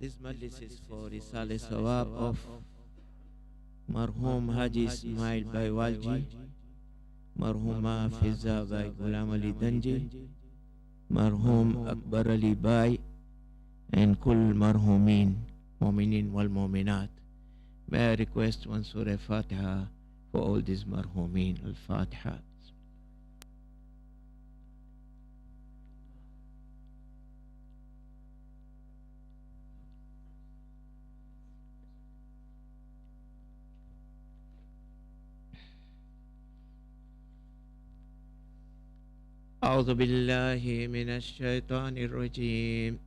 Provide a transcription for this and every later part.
This majlis is for Risale Sawab of Marhum Haji Ismail Bhai Walji, Marhuma Fiza Bhai Ghulam Ali Danji, Marhum Akbar Ali Bhai, and Kul Marhumin, Mu'minin wal Mu'minat. May I request one Surah Fatiha for all these Marhumin, Al-Fatiha. أعوذ بالله من الشيطان الرجيم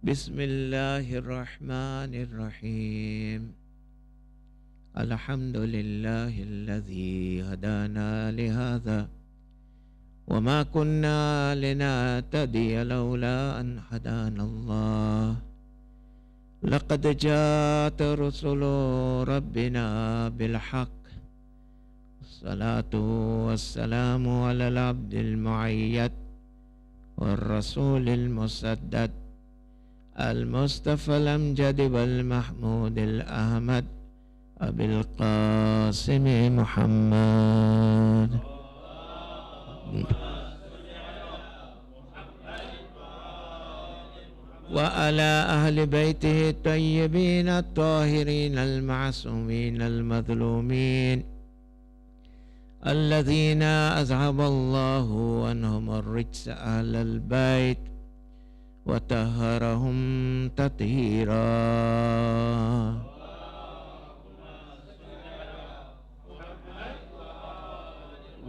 بسم الله الرحمن الرحيم الحمد لله الذي هدانا لهذا وما كنا لنهتدي لولا أن هدانا الله لقد جاءت رسل ربنا بالحق الصلاة والسلام على العبد المعيد والرسول المسدد المصطفى الأمجد والمحمود الأحمد أبي القاسم محمد وعلى أهل بيته الطيبين الطاهرين المعصومين المظلومين الذين أذهب الله عنهم الرجس أهل البيت وطهرهم تطهيرا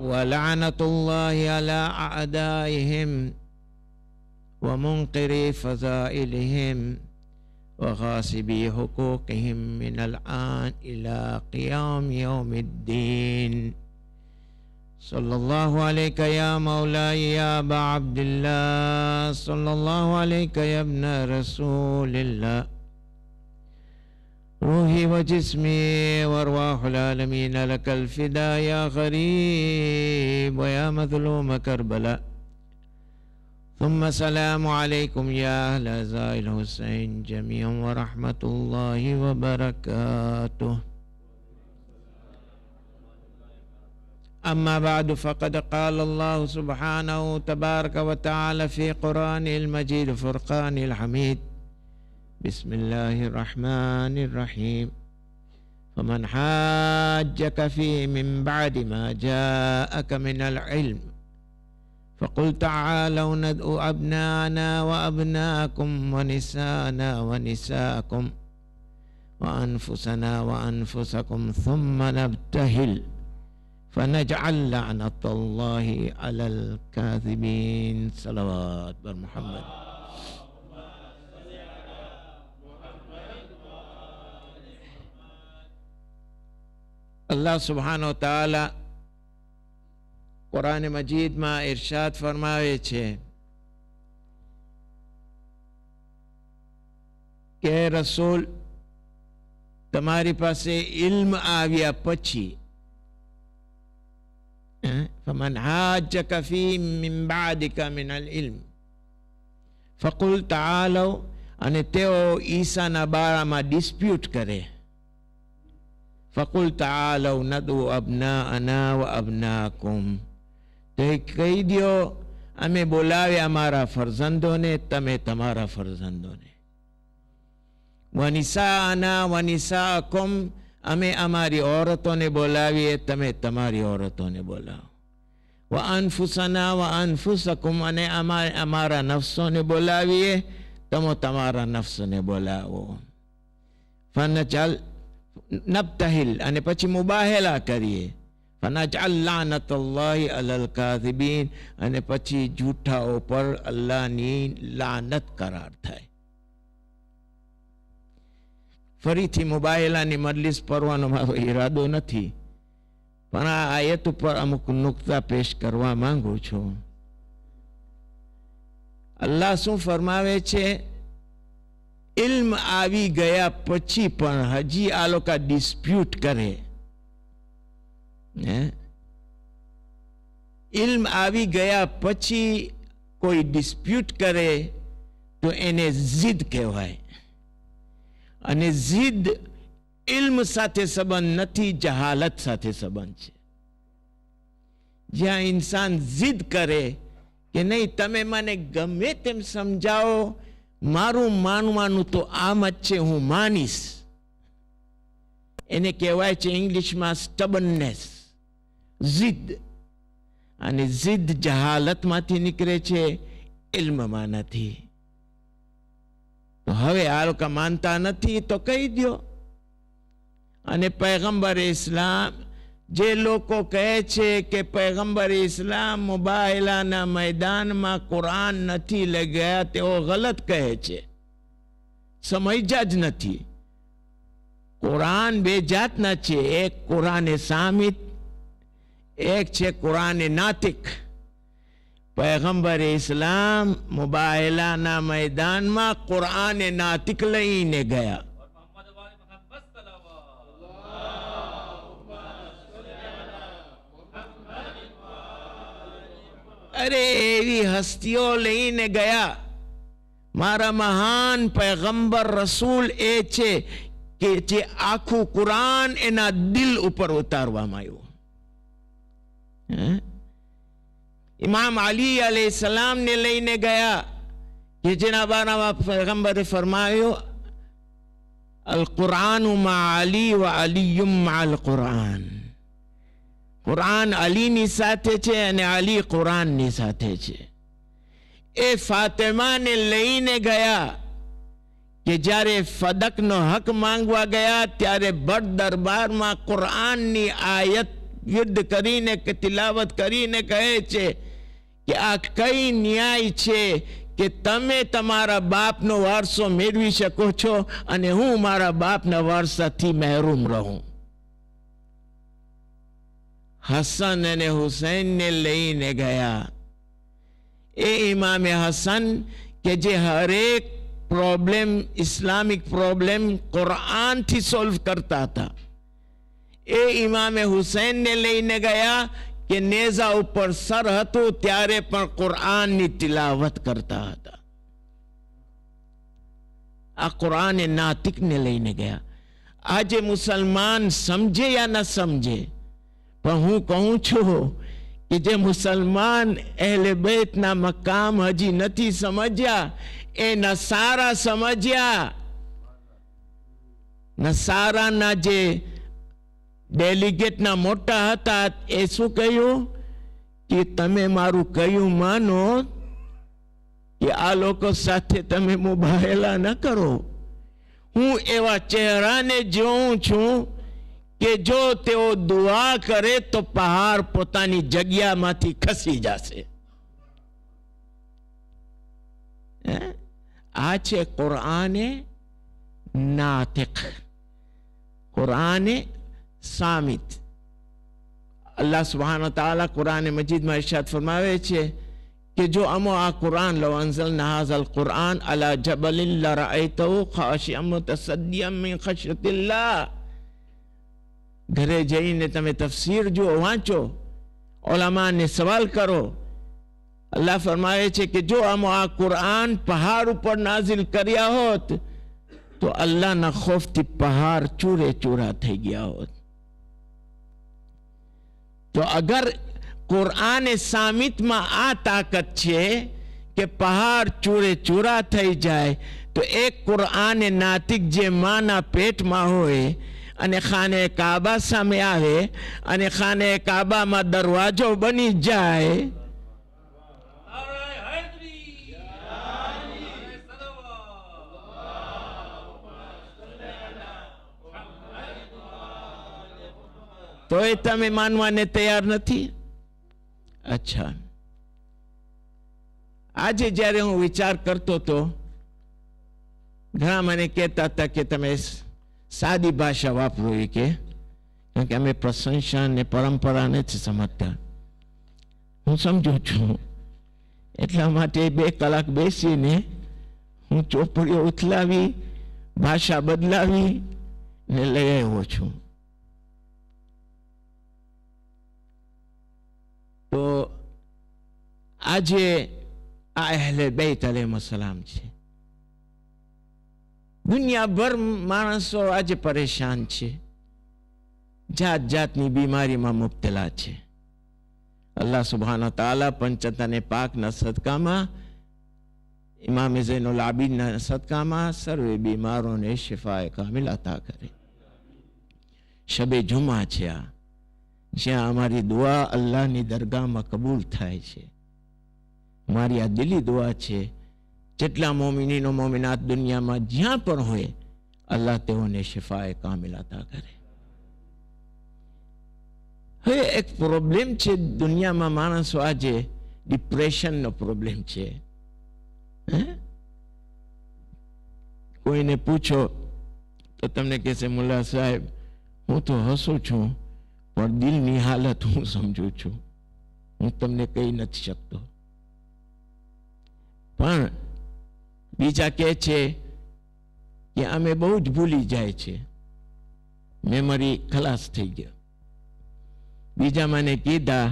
ولعنة الله على أعدائهم ومنكري فضائلهم وغاصبي حقوقهم من الآن إلى قيام يوم الدين صلى الله عليك يا مولاي يا أبا عبد الله صلى الله عليك يا ابن رسول الله روحي وجسمي وارواح العالمين لك الفداء يا غريب ويا مظلوم كربلاء ثم السلام عليكم يا أهل زائل الحسين جميعا ورحمة الله وبركاته. أما بعد فقد قال الله سبحانه تبارك وتعالى في قرآن المجيد فرقان الحميد بسم الله الرحمن الرحيم فمن حاجك فيه من بعد ما جاءك من العلم فقل تعالوا ندعو أبناءنا وأبناءكم ونساءنا ونساءكم وأنفسنا وأنفسكم ثم نبتهل فنجعل لعنة الله على الكاذبين. صلوات بمحمد. Allah subhanahu wa ta'ala Quran Majid માં ઇરશાદ ફરમાવે છે કે રસૂલ તમારી પાસે ઇલ્મ આવ્યા પછી فمن حاجك فيه من بعدك من العلم فقل تعالوا અને તેઓ ઈસાના બારામાં dispute કરે فقل تعالوا ندعو أبناءنا وأبناءكم તે કહી દો અમે બોલાવ્યા અમારા ફરજંદોને તમે તમારા ફરજંદોને વનિસાના વનિસાકુમ અમે અમારી औरतोને બોલાવીએ તમે તમારી औरतोને બોલાવો વ અનફુસના વ અનફુસકુમ અને અમારા નફસોને બોલાવીએ તમે તમારા નફસને બોલાવો ફનજલ નબતહિલ અને પછી મુબાહેલા કરીએ ફનજઅલ લાનતુલ્લાહી અલલ કાઝિબીન અને પછી જૂઠાઓ પર અલ્લાહની લાનત કરાર થાય. ફરીથી મુબાહેલાની મજલિસ પરવાનો મારો ઈરાદો નથી પણ આ આયત ઉપર અમુક નુક્તા પેશ કરવા માંગુ છું. અલ્લાહ શું ફરમાવે છે ઇલ્મ આવી ગયા પછી પણ હજી આ લોકો ડિસ્પ્યુટ કરે ઇલ્મ આવી ગયા પછી કોઈ ડિસ્પ્યુટ કરે તો એને જિદ કહેવાય. અને જિદ ઇલ્મ સાથે સંબંધ નથી, જહાલત સાથે સંબંધ છે. જ્યાં ઇન્સાન જિદ કરે કે નહીં, તમે મને ગમે તેમ સમજાવો, મારું માનવાનું તો આમ જ છે, હું માનીશ, એને કહેવાય છે ઇંગ્લિશમાં સ્ટબનનેસ, જિદ. અને જિદ જહાલતમાંથી નીકળે છે, ઇલ્મમાં નથી. તો હવે આ લોકો માનતા નથી તો કહી દો. અને પૈગંબર ઇસ્લામ, જે લોકો કહે છે કે પૈગંબર ઇસ્લામ મુબાહલાના મેદાનમાં કુરાન નથી લઈ ગયા, તેઓ ગલત કહે છે, સમજ્યા જ નથી. કુરાન બે જાતના છે, એક કુરાને સામિત, એક છે કુરાને નાતિક. પૈગંબર ઇસ્લામ મુબાહલાના મેદાનમાં કુરાને નાતિક લઈને ગયા. અરે એવી હસ્તીઓ લઈને ગયા. મારા મહાન પૈગંબર રસૂલ એ છે કે જે આખું કુરાન એના દિલ ઉપર ઉતારવામાં આવ્યું. ઇમામ અલી અલૈહિસ્સલામ ને લઈને ગયા કે જેના બારામાં પૈગંબરે ફરમાયું, અલ કુરાન મા અલી વ અલીયુમ મા અલ કુરાન. કુરાન અલીની સાથે છે અને અલી કુરાનની સાથે છે. એ ફાતિમાને લઈને ગયા કે જ્યારે ફદકનો હક માંગવા ગયા ત્યારે બડ દરબારમાં કુરાનની આયત યુદ્ધ કરીને કે તિલાવત કરીને કહે છે કે આ કઈ ન્યાય છે કે તમે તમારા બાપનો વારસો મેળવી શકો છો અને હું મારા બાપના વારસાથી મહેરૂમ રહું. હસન અને હુસૈનને લઈને ગયા. એ ઇમામે હસન કે જે હરેક પ્રોબ્લેમ, ઇસ્લામિક પ્રોબ્લેમ કુરાનથી સોલ્વ કરતા હતા, એ ઇમામે હુસૈનને લઈને ગયા કે નેઝા ઉપર સર હતું ત્યારે પણ કુરાનની તિલાવત કરતા હતા. આ કુરાને નાતિકને લઈને ગયા. આજે મુસલમાન સમજે યા ન સમજે, પણ હું કહું છું કે જે મુસલમાન અહેલે બેતના મકામ હજી નથી સમજ્યા, એ નસારા સમજ્યા. નસારાના જે ડેલિગેટના મોટા હતા, એ શું કહ્યું કે તમે મારું કયું માનો કે આ લોકો સાથે તમે મુબાહેલા ન કરો. હું એવા ચહેરાને જોઉં છું કે જો તેઓ દુઆ કરે તો પહાડ પોતાની જગ્યામાંથી ખસી જશે. આ છે કુરાને નાતિક, કુરાને સામિત. અલ્લાહ સુબ્હાનહુ વ તઆલા કુરાન મજીદમાં ઇરશાદ ફરમાવે છે કે જો અમો આ કુરાન લો અંઝલના હાઝલ કુરાન અલા જબલિન લરઅયતહુ ખાશિઅમ મુતસદ્દિયમ મિન ખશ્યતિલ્લાહ. ઘરે જઈને તમે તફસીર જુઓ, વાંચો, ઉલમાને સવાલ કરો. અલ્લાહ ફરમાવે છે કે જો અમો આ કુરાન પહાડ ઉપર નાઝિલ કર્યા હોત તો અલ્લાહના ખૌફથી પહાડ ચૂરે ચૂરા થઈ ગયા હોત. તો અગર કુરાન સામિતમાં આ તાકાત છે કે પહાડ ચૂરે ચૂરા થઈ જાય, તો એક કુરાન નાતિક જે માના પેટમાં હોય અને ખાને કાબા સામે આવે અને ખાને કાબામાં દરવાજો બની જાય, તો એ તમે માનવાને તૈયાર નથી. અચ્છા, આજે જ્યારે હું વિચાર કરતો હતો, ઘણા મને કહેતા હતા કે તમે સાદી ભાષા વાપરો, એ કે કારણ કે અમે પ્રશંસા ને પરંપરાને જ સમજતા. હું સમજુ છું, એટલા માટે 2 કલાક બેસીને હું ચોપડીઓ ઉથલાવી, ભાષા બદલાવી ને લઈ આવ્યો છું. તો આજે આ અહેલે બેત અલૈહિસ્સલામ છે. દુનિયાભર માણસો આજે પરેશાન છે, જાત જાતની બીમારીમાં મુબતલા છે. અલ્લાહ સુબ્હાનહુ તઆલા પંચતને પાકના સદકામાં, ઇમામ ઝૈનુલ આબિદના સદકામાં સર્વે બીમારોને શિફાએ કામિલ અતા કરે. શબે જુમા છે આ, જ્યાં અમારી દુઆ અલ્લાહની દરગાહમાં કબૂલ થાય છે. મારી આ દિલી દુઆ છે, જેટલા મોમિનીનો મોમિનાત દુનિયામાં જ્યાં પણ હોય, અલ્લાહ તેઓને શિફાએ કામિલ અતા કરે. હવે એક પ્રોબ્લેમ છે દુનિયામાં, માણસો આજે ડિપ્રેશનનો પ્રોબ્લેમ છે. કોઈને પૂછો તો તમને કહેશે, મુલ્લા સાહેબ હું તો હસું છું પણ દિલની હાલત હું સમજું છું, હું તમને કહી નથી શકતો. પણ બીજા કહે છે કે અમે બહુ જ ભૂલી જાય છે, મેમરી ખલાસ થઈ ગયા. બીજા મને કીધા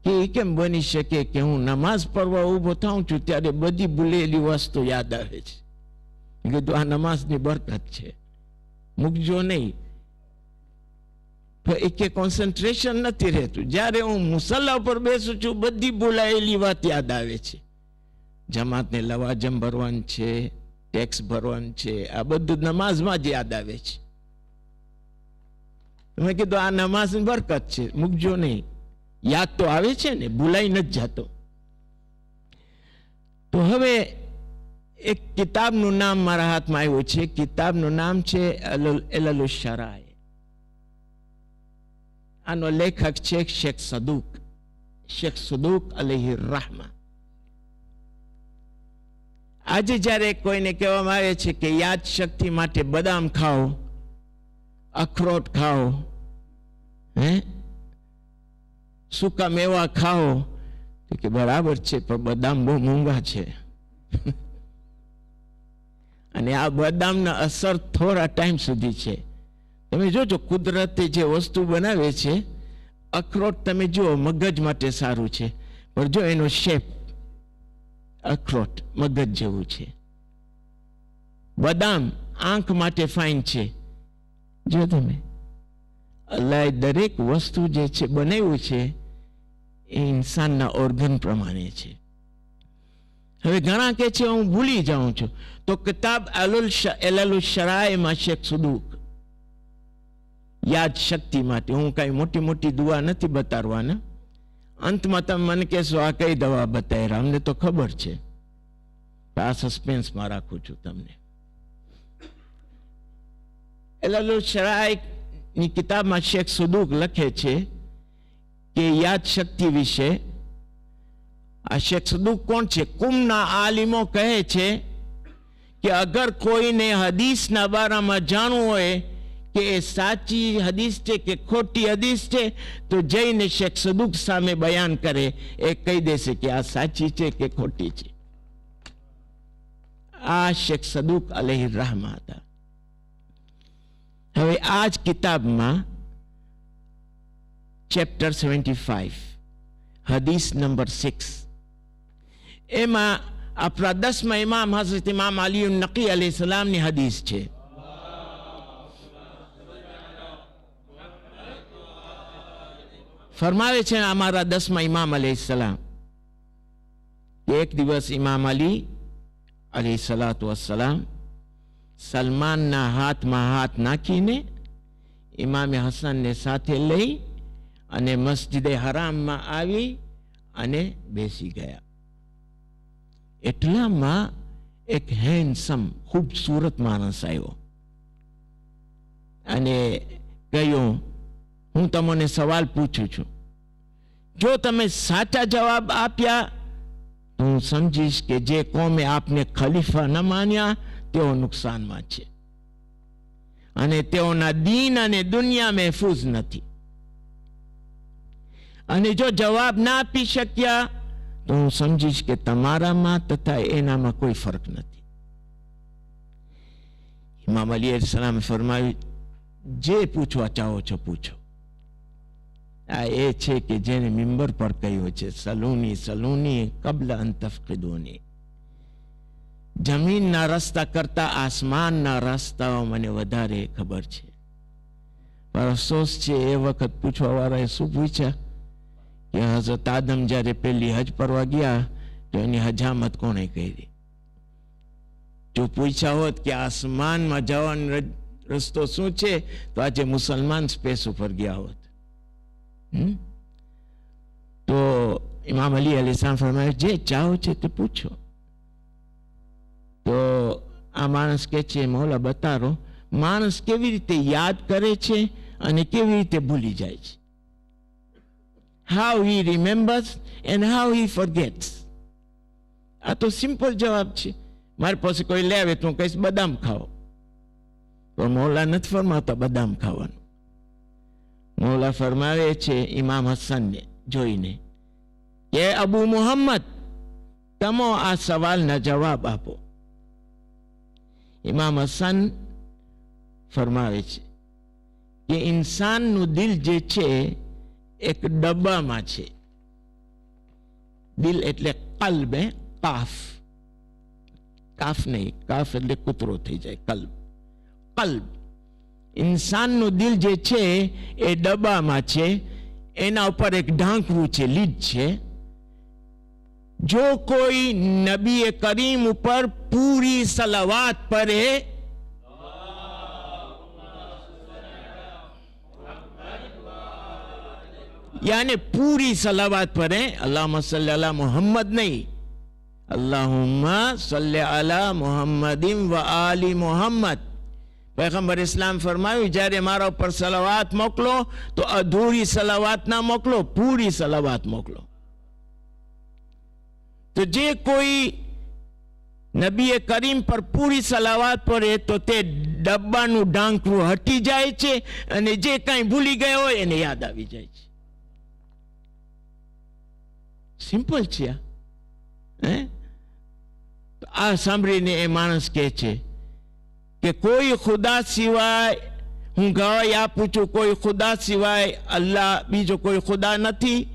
કે એ કેમ બની શકે કે હું નમાઝ પઢવા ઊભો થાઉં છું ત્યારે બધી ભૂલેલી વસ્તુ યાદ આવે છે. કીધું આ નમાઝની બરકત છે, મૂકજો નહીં. એ કે કોન્સન્ટ્રેશન નથી રહેતું. જ્યારે હું મુસલ્લા ઉપર બેસું છું બધી ભૂલાયેલી વાત યાદ આવે છે. જમાતને લવાજમ ભરવાનું છે, ટેક્સ ભરવાનું છે, આ બધું નમાઝમાં જ યાદ આવે છે. મેં કીધું આ નમાઝની બરકત છે, મૂકજો નહીં. યાદ તો આવે છે ને, ભૂલાઈ નથી જતો. તો હવે એક કિતાબનું નામ મારા હાથમાં આવ્યું છે. કિતાબનું નામ છે ઇલ્લ શરાય. આનો લેખક છે શેખ સદુક અલૈહિ રહમા. આજે જ્યારે કોઈને કહેવામાં આવે છે કે યાદ શક્તિ માટે બદામ ખાઓ, અખરોટ ખાઓ, સૂકા મેવા ખાઓ, તો કે બરાબર છે પણ બદામ બહુ મોંઘા છે. અને આ બદામના અસર થોડા ટાઈમ સુધી છે. તમે જોજો કુદરતે જે વસ્તુ બનાવે છે, અખરોટ તમે જુઓ મગજ માટે સારું છે, પણ જો એનો શેપ અખરોટ મગજ જેવું છે. બદામ આંખ માટે ફાઇન છે. જો તમે અલ્લાહે દરેક વસ્તુ જે છે બનાવ્યું છે એ ઇન્સાનના ઓર્ગન પ્રમાણે છે. હવે ઘણા કે છે હું ભૂલી જાઉં છું, તો કિતાબ ઇલ્લ શરાયમાં શેખ સદુક યાદ શક્તિ માટે, હું કઈ મોટી મોટી દુઆ નથી બતાડવાના. અંતમાં તમે મને કહેશો આ કઈ દવા બતાવી, અમને તો ખબર છે, આ સસ્પેન્સમાં રાખું છું તમને. ઇલ્લ શરાયની કિતાબમાં શેખ સદુક લખે છે કે યાદ શક્તિ વિશે. આ શેખ સદુક કોણ છે? કુમના આલિમો કહે છે કે અગર કોઈને હદીસના બારામાં જાણવું હોય કે એ સાચી હદીસ છે કે ખોટી હદીસ છે, તો જઈને શેખ સદુક સામે બયાન કરે, એ કહી દેશે કે આ સાચી છે કે ખોટી છે. આ શેખ સદુક અલૈહિ રહમા હતા. હવે આ જ કિતાબમાં ચેપ્ટર 75 હદીસ નંબર 6, એમાં આપણા 10મા ઇમામ હઝરત ઇમામ અલી નકી અલૈહિ સલામની હદીસ છે. ફરમાવે છે અમારા 10મા ઇમામ અલૈહિ સલામ, એક દિવસ ઇમામ અલી અલૈહિ સલાતુ વસ્સલામ સલમાનના હાથમાં હાથ નાખીને ઇમામે હસનને સાથે લઈ અને મસ્જિદે હરામમાં આવી અને બેસી ગયા. એટલામાં એક હેન્ડસમ ખૂબસૂરત માણસ આવ્યો અને કહ્યું, હું તમને સવાલ પૂછું છું, જો તમે સાચા જવાબ આપ્યા તો હું સમજીશ કે જે કોમે આપને ખલીફા ન માન્યા તેઓ નુકસાનમાં છે અને તેઓના દીન અને દુનિયા મહેફૂઝ નથી. અને જો જવાબ ના આપી શક્યા તો હું સમજીશ કે તમારામાં તથા એનામાં કોઈ ફરક નથી. ઇમામ અલી અલૈહિ સલામે ફરમાવ્યું, જે પૂછવા ચાહો છો પૂછો. આ એ છે કે જેને મિંબર પર કહ્યું છે, સલૂની સલૂની કબલ અન તફકિદૂની, જમીનના રસ્તા કરતા આસમાનના રસ્તાઓ મને વધારે ખબર છે. પણ અફસોસ છે એ વખત પૂછવાવાળાએ શું પૂછ્યા કે હઝરત આદમ જ્યારે પેલી હજ પરવા ગયા તો એની હજામત કોણે કરી? જો પૂછ્યા હોત કે આસમાનમાં જવાનો રસ્તો શું છે તો આજે મુસલમાન સ્પેસ ઉપર ગયા હોત. તો ઇમામ અલી અલીસલામ ફરમાવે જે ચાહો છે તે પૂછો. તો આ માણસ કે છે મૌલા બતારો માણસ કેવી રીતે યાદ કરે છે અને કેવી રીતે ભૂલી જાય છે. How he remembers and how he forgets. આ તો સિમ્પલ જવાબ છે. મારી પાસે કોઈ લે આવે તો હું કહીશ બદામ ખાઓ, પણ મૌલા નથી ફરમાતા બદામ ખાવાનું. મૌલા ફરમાવે છે ઇમામ હસનને જોઈને કે અબુ મુહમ્મદ તમો આ સવાલના જવાબ આપો. ઇમામ હસન ફરમાવે છે કે ઇન્સાનનું દિલ જે છે એક ડબ્બામાં છે. દિલ એટલે કલ્બ, કાફ, કાફ નહીં, કાફ એટલે કૂતરો થઈ જાય, કલ્બ, કલ્બ. ઇન્સાનનું દિલ જે છે એ ડબ્બામાં છે, એના ઉપર એક ઢાંકવું છે, લીડ છે. જો કોઈ નબી કરીમ ઉપર પૂરી સલાવાત પढ़े यानी पूरी सलावात पढ़े, अल्लाहुम्मा सल्ली अला मोहम्मद नहीं, अल्लाहुम्मा सल्ली अला मोहम्मदिन व आली मोहम्मद. पैगंबर इस्लाम फरमाયું જ્યારે મારા ઉપર સલાવાત મોકલો તો અધૂરી સલાવાત ના મોકલો, પૂરી સલાવાત મોકલો. તો જે કોઈ નબી કરીમ પર પૂરી સલાવાત પડે તો તે ડબ્બાનું ઢાંકણું હટી જાય છે અને જે કાંઈ ભૂલી ગયો હોય એને યાદ આવી જાય છે. સિમ્પલ છે આ સાંભળીને એ માણસ કહે છે કે કોઈ ખુદા સિવાય હું ગવાહી આપું છું, કોઈ ખુદા સિવાય અલ્લાહ બીજો કોઈ ખુદા નથી.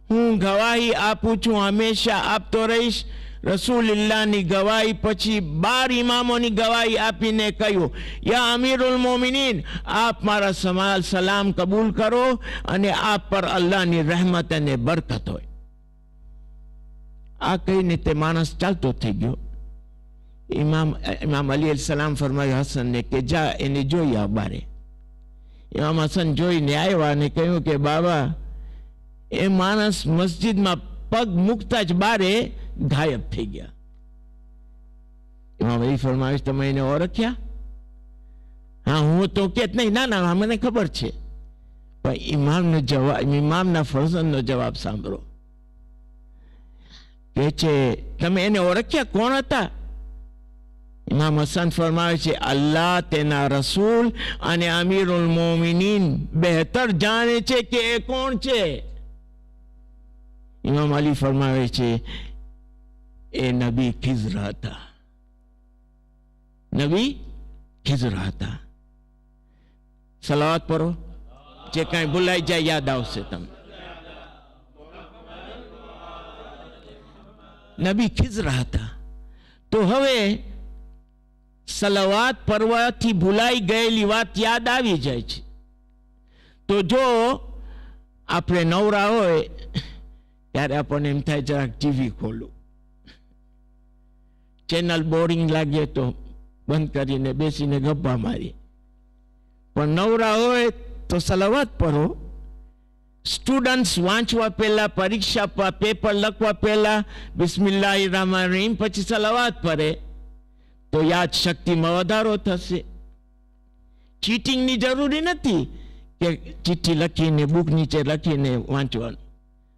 હું ગવાહી આપું છું, હંમેશા આપતો રહીશ. રસૂલુલ્લાહની ગવાહી પછી 12 ઇમામોની ગવાહી આપીને કહ્યું યા અમીરુલ મોમિનીન આપ મારા સલામ કબૂલ કરો અને આપ પર અલ્લાહની રહેમત અને બરકત હોય. આ કહીને તે માણસ ચાલતો થઈ ગયો. ઇમામ અલી અલૈહિસ્સલામ ફરમાયું હસનને કે જા એને જોઈ આવ બારે. ઇમામ હસન જોઈને આવ્યા અને કહ્યું કે બાબા એ માણસ મસ્જિદમાં પગ મૂકતા જ બારે ગાયબ થઈ ગયા. ઇમામ અલી ફરમાવે તમે એને ઓળખ્યા? હા હું તો કેત નહીં, ના ના મને ખબર છે. પણ ઇમામના ફરજનનો જવાબ સાંભળો. કે છે તમે એને ઓળખ્યા, કોણ હતા? ઇમામ હસન ફરમાવે છે અલ્લાહ, તેના રસૂલ અને અમીરુલ મોમિનીન બહેતર જાણે છે કે એ કોણ છે. ઇમામ અલી ફરમાવે છે એ નબી ખિઝર હતા, નબી ખિઝર હતા. સલાવત પઢો, જે કાંઈ ભૂલાઈ જાય યાદ આવશે તમને. નબી ખિઝર હતા. તો હવે સલાવાત પડવાથી ભૂલાઈ ગયેલી વાત યાદ આવી જાય છે. તો જો આપણે નવરા હોય ત્યારે આપણને એમ થાય જરાક ટીવી ખોલું, ચેનલ બોરિંગ લાગે તો બંધ કરીને બેસીને ગપ્પા મારી. પણ નવરા હોય તો સલાવાત પઢો. સ્ટુડન્ટ્સ વાંચવા પહેલા, પરીક્ષા પેપર લખવા પહેલા બિસ્મિલ્લાહિર રહેમાનિર રહીમ પછી સલાવાત પઢે તો યાદ શક્તિમાં વધારો થશે. ચીટિંગની જરૂરી નથી કે ચિઠ્ઠી લખીને બુક નીચે લખીને વાંચવાનું.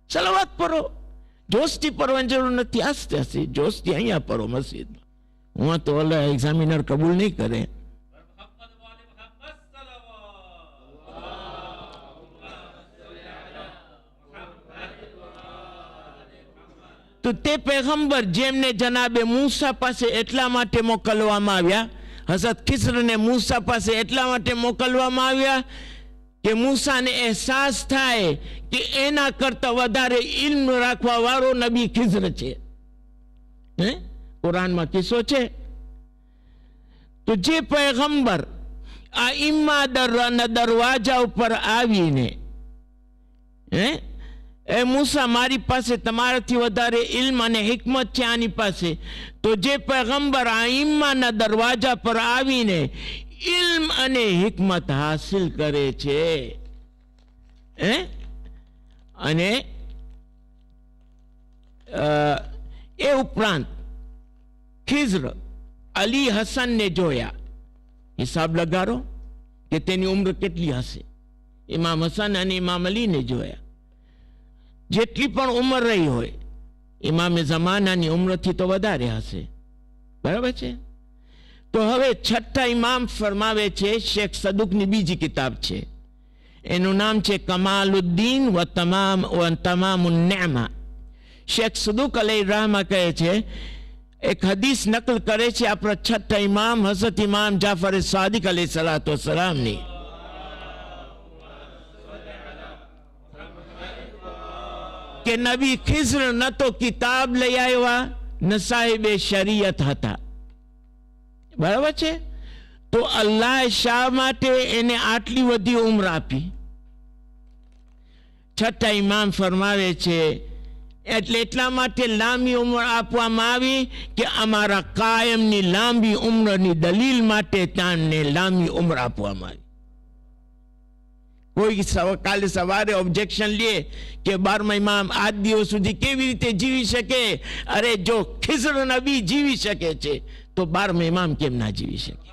સલાવાત પઢો. જોશથી પડવાની જરૂર નથી, આસ્તે આસ્તે જોશથી અહીંયા પઢો મસ્જિદમાં. હું તો ઓલા એક્ઝામિનર કબૂલ નહીં કરે. તો તે પૈગંબર જેમને જનાબે મૂસા પાસે એટલા માટે મોકલવામાં આવ્યા, હઝરત ખિઝરને મૂસા પાસે એટલા માટે મોકલવામાં આવ્યા કે મૂસાને અહેસાસ થાય કે એના કરતા વધારે ઇલ્મ રાખવા વાળો નબી ખિઝર છે. કુરાનમાં કિસ્સો છે. તો જે પૈગંબર આ ઈમ્મા દરવાજા ઉપર આવીને એ મૂસા મારી પાસે તમારાથી વધારે ઇલ્મ અને હિકમત છે આની પાસે, તો જે પૈગંબર આ ઈમ્માના દરવાજા પર આવીને ઇલ્મ અને હિકમત હાસિલ કરે છે અને એ ઉપરાંત ખિઝર અલી હસનને જોયા. હિસાબ લગાડો કે તેની ઉંમર કેટલી હશે. ઇમામ હસન અને ઇમામ અલીને જોયા. જેટલી પણ ઉંમર રહી હોય ઇમામે ઝમાનાની ઉંમરથી તો વધારે હશે. બરાબર છે. તો હવે છઠ્ઠા ઇમામ ફરમાવે છે, શેખ સદુકની બીજી કિતાબ છે, એનું નામ છે કમાલુદ્દીન વ તમામુન નેમા. શેખ સદુક અલૈહિ રહમા કહે છે, એક હદીસ નકલ કરે છે આપણા છઠ્ઠા ઇમામ હઝરત ઇમામ જાફર સાદિક અલૈહિ સલાતો વસલામની, કે નબી ખિઝર ન તો કિતાબ લઈ આવ્યા ન સાહેબે શરીયત હતા. બરાબર છે. તો અલ્લાહ શા માટે એને આટલી બધી ઉંમર આપી? છઠ્ઠા ઇમામ ફરમાવે છે એટલે એટલા માટે લાંબી ઉંમર આપવામાં આવી કે અમારા કાયમની લાંબી ઉંમરની દલીલ માટે તેમને લાંબી ઉંમર આપવામાં આવી. કોઈ કાલે સવારે ઓબ્જેક્શન લે કે 12મા ઇમામ આજ દિવસ સુધી કેવી રીતે જીવી શકે? અરે જો ખિઝર નબી જીવી શકે છે તો 12મા ઇમામ કેમ ના જીવી શકે?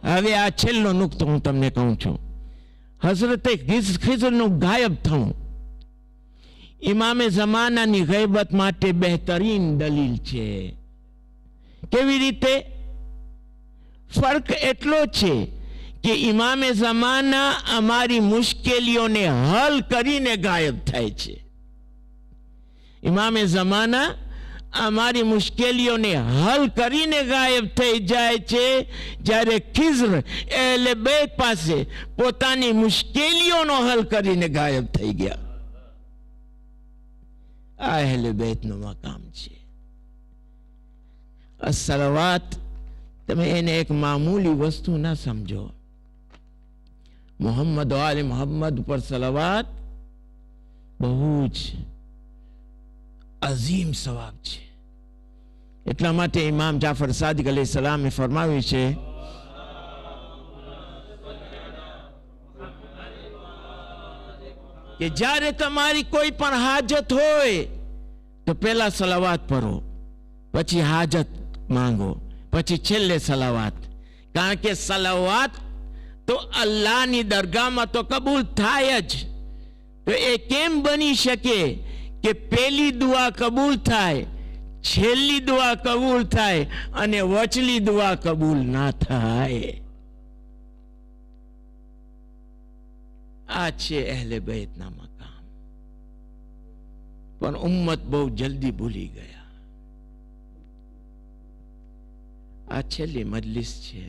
હવે આ છેલ્લો નુકતો હું તમને કહું છું. હઝરતે ખિઝરનું ગાયબ થવું ઇમામે ઝમાનાની ગૈબત માટે બહેતરીન દલીલ છે. કેવી રીતે? ફર્ક એટલો છે કે ઇમામે ઝમાના અમારી મુશ્કેલીઓને હલ કરીને ગાયબ થાય છે. ઇમામે ઝમાના અમારી મુશ્કેલીઓને હલ કરીને ગાયબ થઈ જાય છે, જ્યારે ખિઝર અહેલે બેત પાસે પોતાની મુશ્કેલીઓનો હલ કરીને ગાયબ થઈ ગયા. આ અહેલે બેતનું મકામ છે. સલાવાત તમે એને એક મામૂલી વસ્તુ ના સમજો. મોહમ્મદ આલે મોહમ્મદ પર સલાવાત બહુ જ અઝીમ સવાબ છે. એટલા માટે ઇમામ જાફર સાદિક અલૈહિ સલામે ફરમાવ્યું છે કે જ્યારે તમારી કોઈ પણ હાજત હોય તો પહેલા સલાવાત પઢો, પછી હાજત માંગો, પછી છેલ્લે સલાવાત. કારણ કે સલાવાત તો અલ્લાહની દરગાહમાં તો કબૂલ થાય જ. તો એ કેમ બની શકે કે પહેલી દુઆ કબૂલ થાય, છેલ્લી દુઆ કબૂલ થાય અને વચલી દુઆ કબૂલ ના થાય? આ છે અહેલે બેતના મકામ. પણ ઉમ્મત બહુ જલ્દી ભૂલી ગયા. આ છેલ્લી મજલિસ છે,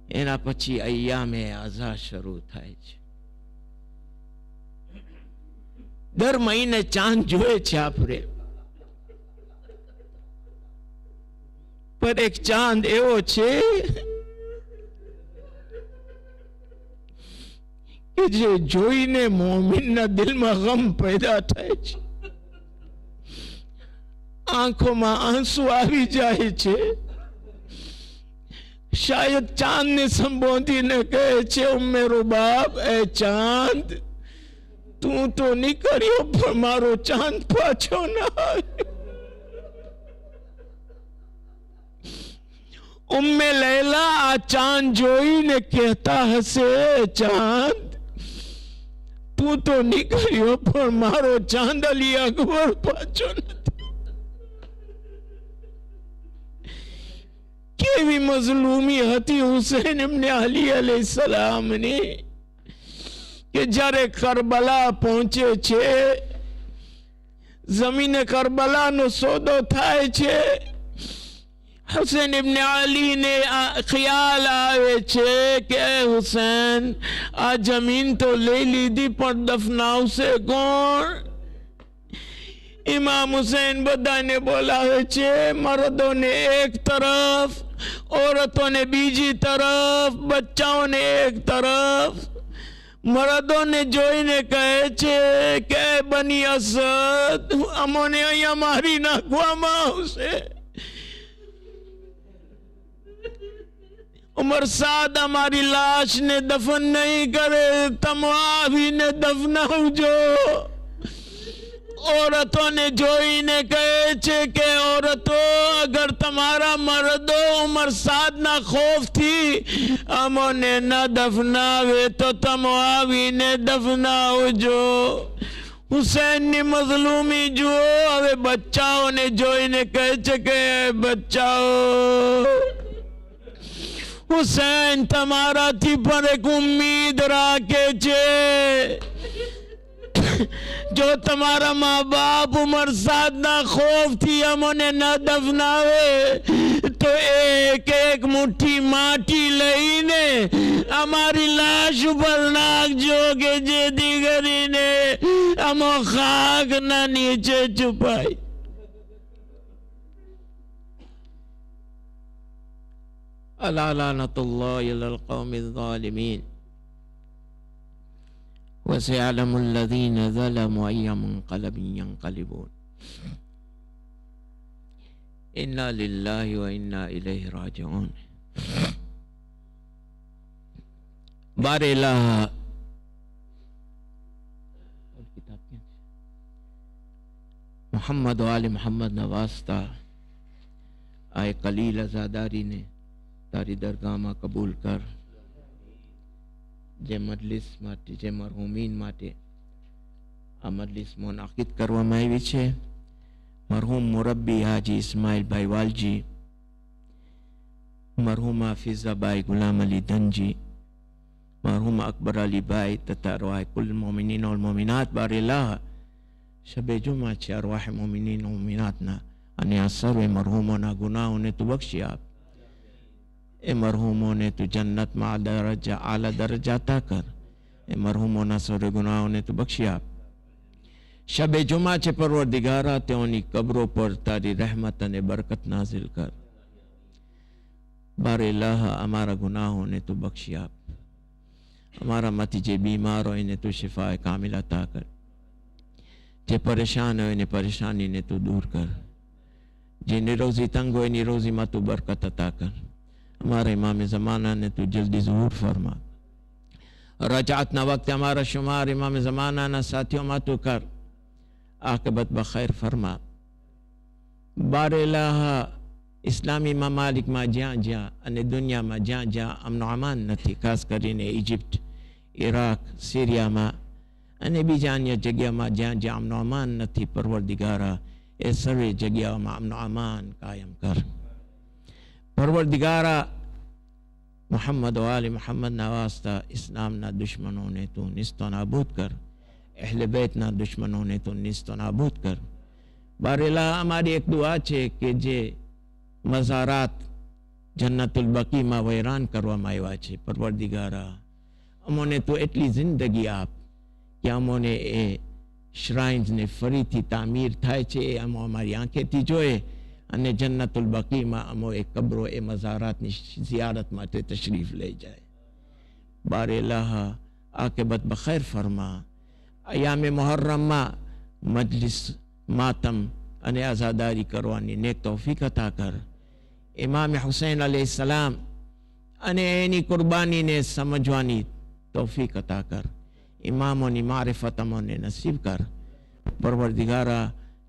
એના પછી અય્યામે અઝા શરૂ થાય છે. દર મહિને ચાંદ જોઈએ છે આપણે, પણ એક ચાંદ એવો છે કે જે જોઈને મોમિનના દિલમાં ગમ પેદા થાય છે, આંખોમાં આંસુ આવી જાય છે. શાયદ ચાંદ ને સંબોધીને કહે છે, ઉમ્મે રૂબાબ, એ ચાંદ તું તો નીકળ્યો પણ મારો ચાંદ પાછો ના આવ્યો. ઉમ્મે લૈલા આ ચાંદ જોઈને કહેતા હશે, ચાંદ તું તો નીકળ્યો પણ મારો ચાંદ અલી અકબર પાછો નથી. કેવી મઝલૂમી હતી હુસૈન ઇબ્ને અલી અલૈહિ સલામની કે જ્યારે કરબલા પહોંચે છે, જમીને કરબલાનો સોદો થાય છે, हुसैन इब्ने अली ने ख्याल आवे छे कि हुसैन आ जमीन तो ले ली दी पर दफनाव से कौन? इमाम हुसैन बदा ने बोला छे मर्दों ने एक तरफ, औरतों ने बीजी तरफ, बच्चाओं ने एक तरफ। मर्दों ने जोईने कहे छे के बनी असद अमोने अहिया मारी नाखवामां आवशे। उमर साद हमारी लाश ने दफन नहीं करे, तम आवी ने दफनावजो। औरतों ने जोई ने कहे छे के औरतों अगर तुम्हारा मर्दो उमर साद ना खौफ थी अमोने न दफनावे तो तम आवी ने दफनावजो। हुसैन ने मजलूमी जो हवे बच्चाओं ने जोई ने कहे छे के बच्चाओ हुसैन तुम्हारा थी पर एक उम्मीद राखे छे जो तुम्हारा माँ बाप उमर साद ना खौफ थी अमोने न दफनावे तो एक एक मुट्ठी माटी लईने हमारी लाश पर नाक जोगे जे दीगरी ने अमो खाक ना नीचे छुपाई। अला लानतुल्लाहि अलल कौमिज़ ज़ालिमीन व सयअलमुल लज़ीना ज़लमू अय्या मुनक़लिबिन यनक़लिबून। इन्ना लिल्लाहि व इन्ना इलैहि राजिऊन। बारेला मोहम्मद वाले मोहम्मद नवास्ता आए कलील आज़ादारी ने तारी दरगाह में कबूल कर। जे मजलिस माटे जे मरहुमीन माटे आ मजलिस मुनाकिद करवामां आवी छे। मरहूम मुरब्बी हाजी इस्माइल भाई वालजी, मरहूमा फिजा भाई गुलाम अली दंजी, मरहूम अकबर अली भाई तथा अरवाह कुल मोमिनीन और मोमिनात बारेलाह शबे जुमा छे। अरवाह मोमिनीन और मोमिनात ना अने आ सर्वे मरहूमोना गुनाहोने तू बख्शी आप। ए मरहूमों ने तू जन्नत में आला दर्जा अता कर। ए मरहूमों ना सारे गुनाहों ने तू बख्शी आप। शबे जुमा छे परवरदिगारा तेओनी कब्रों पर तारी रहमत ने बरकत नाजिल कर। बारे अल्लाह हमारा गुनाहों ने तू बख्शी आप। हमारा मती जे बीमार हो इन्हें तू शिफा कामिल अता कर। जे परेशान हो इन्हें परेशानी ने तू दूर कर। जे निरोजी तंग हो निरोजी में तू बरकत अता कर। हमारे इमाम ज़माना ने तू जल्दी ज़हूर फरमा। रजात ना वक्त हमारा शुमार इमाम ज़माना ना साथियों मा तू कर। आकबत बखैर फरमा। बारेलाह इस्लामी ममालिक में ज्यां ज्यां अने दुनिया में ज्यां ज्यां अमन अमान नथी, खास करीने इजिप्ट, इराक, सीरिया में अने बीजा अन्य जगह में ज्यां ज्यां अमन अमान नथी, परवरदिगारा ए सर्वे जगह में अमन अमान कायम कर। परवरदिगारा मोहम्मद वाले मोहम्मद नवास्ता इस्लाम ना दुश्मनों ने तू निस्तो नाबूद कर। अहले बैत ना दुश्मनों ने तू निस्तो नाबूद कर। बारेला हमारी एक दुआ छे कि जे मज़ारात जन्नतुल बकी में वैरान करवामां आव्या छे, परवरदिगारा अमोने तो एटली जिंदगी आप कि अमोने ए श्राइन्स ने फरीथी तामीर थाय छे अमो अमारी आंखेथी जोए अने जन्नतुल बकी में अमो एक कब्रो ए मज़ारात नी ज़ियारत माटे तशरीफ ले जाए। बारेलाह आकिबत बखैर फरमा। अयाम मुहर्रम में मजलिस मातम अने आज़ादारी करवानी नेक तौफीक अता कर। इमाम हुसैन अलैहिस्सलाम अने एनी कुर्बानी ने समझवानी तौफीक अता कर। इमामों नी मारिफत अमोने नसीब कर। परवरदिगारा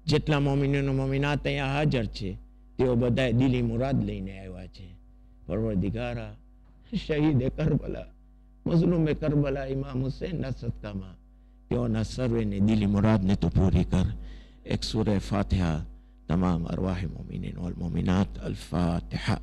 जेटला मोमिनीन मोमिनात अहींया हाजर छे तेओ बधाए दिली मुराद लईने आव्या छे। परवरदिगारा शहीद करबला मजलूम करबला इमाम हुसैन ना सदकामां तेओना सर्वेने दिली मुराद ने तो पूरी कर। एक सूरह फातिहा तमाम अरवाह मोमिनीन वल मोमिनात। अल फातिहा।